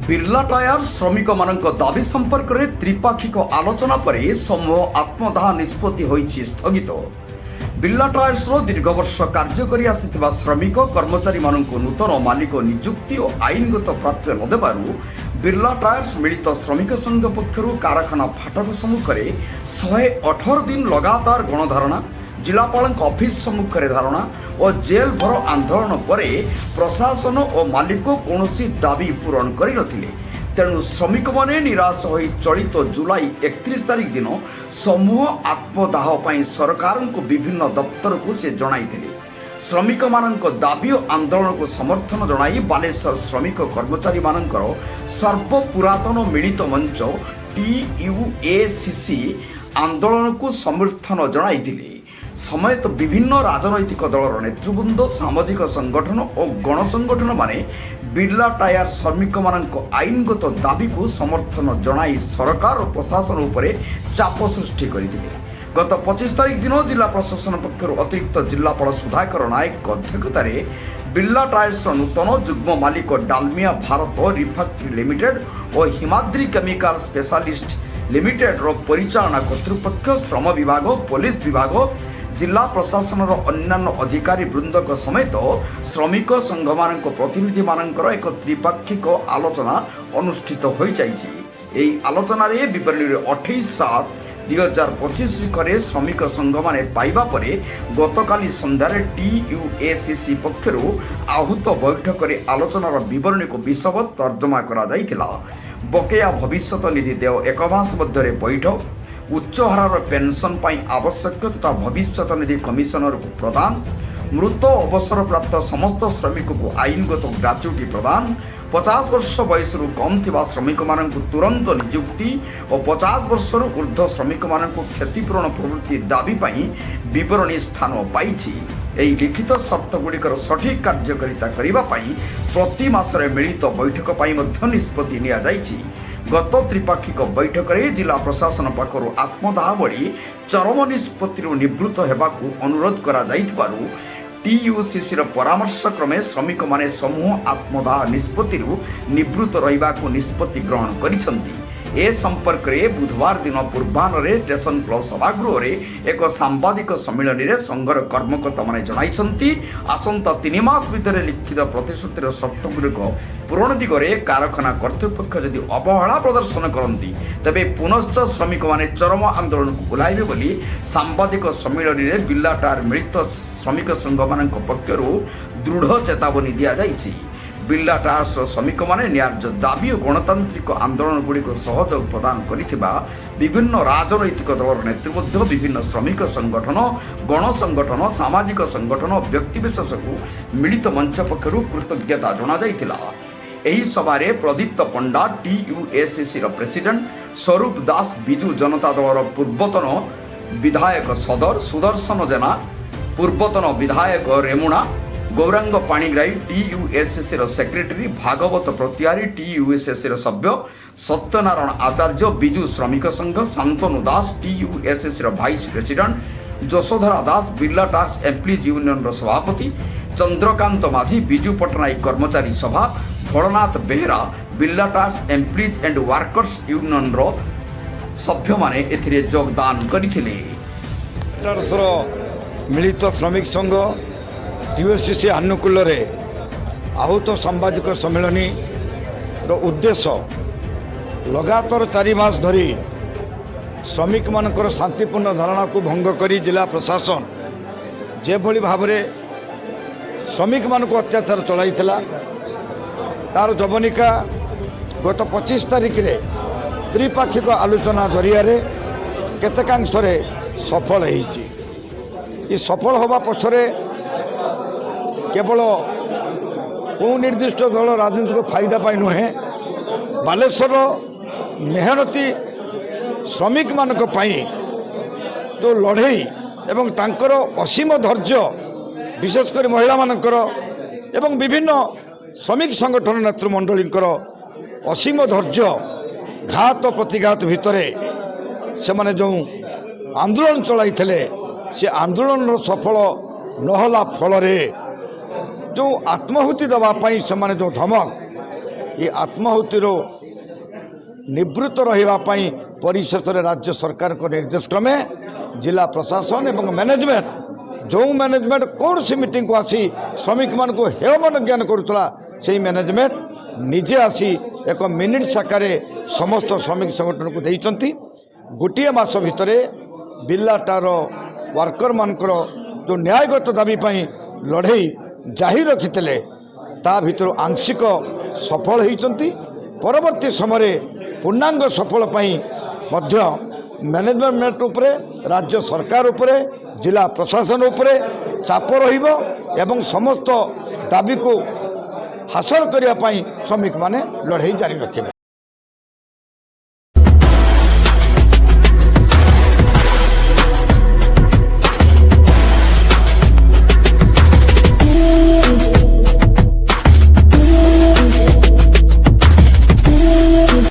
Birla tyre श्रमिक मानक दाबी संपर्क में त्रिपाक्षिक आलोचना पर समूह आत्मदाह निष्पत्ति होइछि स्थगित। बिर्ला टायर्स दीर्घ वर्ष कार्य करि आसिथिबा श्रमिक कर्मचारी मानक नूतन मालिक नियुक्ति और आईनगत प्राप्य न देबारु बिर्ला टायर्स मिलित श्रमिक संघ पक्षरु कारखाना फाटक सम्मुख में 118 दिन लगातार गणधारणा, जिलापाल ऑफिस सम्मुख में धारणा और जेल भर आंदोलन पर प्रशासन और मालिक कौन दाबी पूरण कर तेणु श्रमिक माने निराश हो चलित जुलाई 31 तारिख दिन समूह आत्मदाह पर सरकार को विभिन्न दफ्तर को से जणाइथिले। श्रमिक मानक दाबी और आंदोलन को समर्थन जणाई बालेश्वर श्रमिक कर्मचारी मानकर सर्वपुरातन मिलित मंच TUACC आंदोलन को समर्थन जणाइथिले। समेत विभिन्न राजनैतिक दलर नेतृवृंद, सामाजिक संगठन और गणसंगठन माने बिर्ला टायर श्रमिक मानक आईनगत दाबी को समर्थन जणाई सरकार और प्रशासन उपरे चाप सृष्टि करथिले। गत 25 तारिख दिन जिला प्रशासन पक्षर अतिरिक्त जिलापाल सुधाकर नायक अध्यक्षतार बिर्ला टायर्स नूतन जुग्म मालिक डालमिया भारत रिफैक्टरी लिमिटेड और हिमाद्री केमिकल स्पेशलिस्ट लिमिटेड परिचालना कर्तृपक्ष, श्रम विभाग, पुलिस विभाग, जिला प्रशासन अन्यान्य अधिकारी वृंद समेत श्रमिक संघ मान प्रतिनिधि मानकर एक त्रिपाक्षिक आलोचना अनुष्ठित हो जाइए। आलोचना विवरणी 28/7/2025 तारिख श्रमिक संघ माने पाइबा परे गतकाली संध्यारे TUACC पक्षर आहूत बैठक में आलोचनार विवरणी को विशद तर्जमा करा जाइथिला। बकेया भविष्यत निधि देय 1 मास मध्य बैठक, उच्च हार पेंशन पाई आवश्यक तथा भविष्यत निधि कमिशनर को प्रदान, मृत अवसर प्राप्त समस्त श्रमिक को आईनगत ग्राच्युटी प्रदान, 50 वर्ष बयस कम थिबा श्रमिक मानक तुरंत नियुक्ति और 50 वर्ष ऊर्ध्व श्रमिक मानक क्षतिपूरण प्रवृत्ति दाबी पाई विवरणी स्थान पाइछि। एही लिखित शर्त गुड़िकर सठिक कार्यकारिता करिबा पाई प्रति मासरे मिलित बैठक पाई मध्य निष्पत्ति निया जाइछि। गत त्रिपाक्षिक बैठक में जिला प्रशासन पाखर आत्मदाह भली चरम निष्पत्ति निवृत्त हेबाकू अनुरोध करा जाइथिबारु TUCC परामर्श क्रमे श्रमिक माने समूह आत्मदाह निष्पत्ति निवृत्त रहिबाकू निष्पत्ति ग्रहण करिसंती। ए संपर्क में बुधवार दिन पूर्वाह्न स्टेशन क्लब सभागृह में एक सांबादिक सम्मेलन में संघर कर्मकर्ता माने जणाइछंती आसंता 3 मास भितर लिखित प्रतिश्रुतिर शर्त गुड़िक पूरण दिगरे कारखाना कर्तृपक्ष यदि अवहेला प्रदर्शन करती तेबे पुनश्च श्रमिक माने चरम आंदोलन को बुलाइबे बोली सांबादिक सम्मेलन में बिर्ला टायर मिलित श्रमिक संघ मान पक्षर दृढ़ चेतावनी दिया जाइछि। बिर्ला टायर्स श्रमिक माने न्याय्य दाबी और गणतांत्रिक आंदोलन गुड़िक सहयोग प्रदान करिथिबा विभिन्न राजनैतिक दलर नेतृत्व, विभिन्न श्रमिक संगठन, गणसंगठन, सामाजिक संगठन और व्यक्तिविशेष को मिलित मंच पक्षर कृतज्ञता जणा जाइथिला। एही सभारे प्रदीप्त पंडा TUACC प्रेसिडेंट, स्वरूप दास बिजू जनता दलर पूर्वतन विधायक सदर सुदर्शन जेना, पूर्वतन विधायक Remuna, Gourang Panigrahi TUACC secretary, Bhagabat Pratihari TUACC सभ्य, Satyanarayan Acharya Biju Shramik Sangh, Shantanu Das TUACC vice president, Yashodhara Das Birla tyres employees union सभापति, Chandrakant Majhi Biju Patnaik Karmachari Sabha, Bholanath Behera Birla tyres employees and workers union सभ्य माने एथिरे योगदान करिथिले। मिलित श्रमिक संघ TUACC आनुकूल आहूत सांबादिक सम्मेलनी उद्देश्य लगातार 4 मास धरी श्रमिक मानकर शांतिपूर्ण धारणा को भंग करी जिला प्रशासन जे भली भाव श्रमिक मान को अत्याचार चलाइला तार जवनिका गत 25 तारिख रे त्रिपाक्षिक आलोचना जरिया केतेकांश सफल होइछि। ये सफल होबा पछरे केवल को निर्दिष्ट दल राजनीतिक फायदा पाई नुहे, बालेश्वर मेहनती श्रमिक मानक पाई तो लड़ई एवं तांकर असीम धैर्य विशेषकर महिला मानकर एवं विभिन्न श्रमिक संगठन नेतृमंडलींकर असीम धैर्य घात प्रतिघात भितर से माने जो आंदोलन चलाइथिले से आंदोलन सफल नहला फल जो आत्माहुति देवाई से जो धमक ये आत्माहुतिर निवृत्त रहिबा पई परिशेष राज्य सरकार को निर्देश क्रमे जिला प्रशासन एवं मैनेजमेंट जो मैनेजमेंट कौन सी मीटिंग को आसी श्रमिक मान को हेयमन ज्ञान करुला से मैनेजमेंट निजे आसी एक मिनिट शाखारे समस्त श्रमिक संगठन को देइचंती गोटे मास भितर बिल्लाटार वर्कर मानकर जो न्यायगत दाबी पई लड़ई जाहिर रखिते ता भितर आंशिक सफल होती परवर्ती समय पूर्णांग सफल पाई मध्य मैनेजमेंट उपरे राज्य सरकार उपरे जिला प्रशासन उपरे चाप रहिबो एवं समस्त दाबी को हासिल करने श्रमिक माने लड़ाई जारी रखिबे।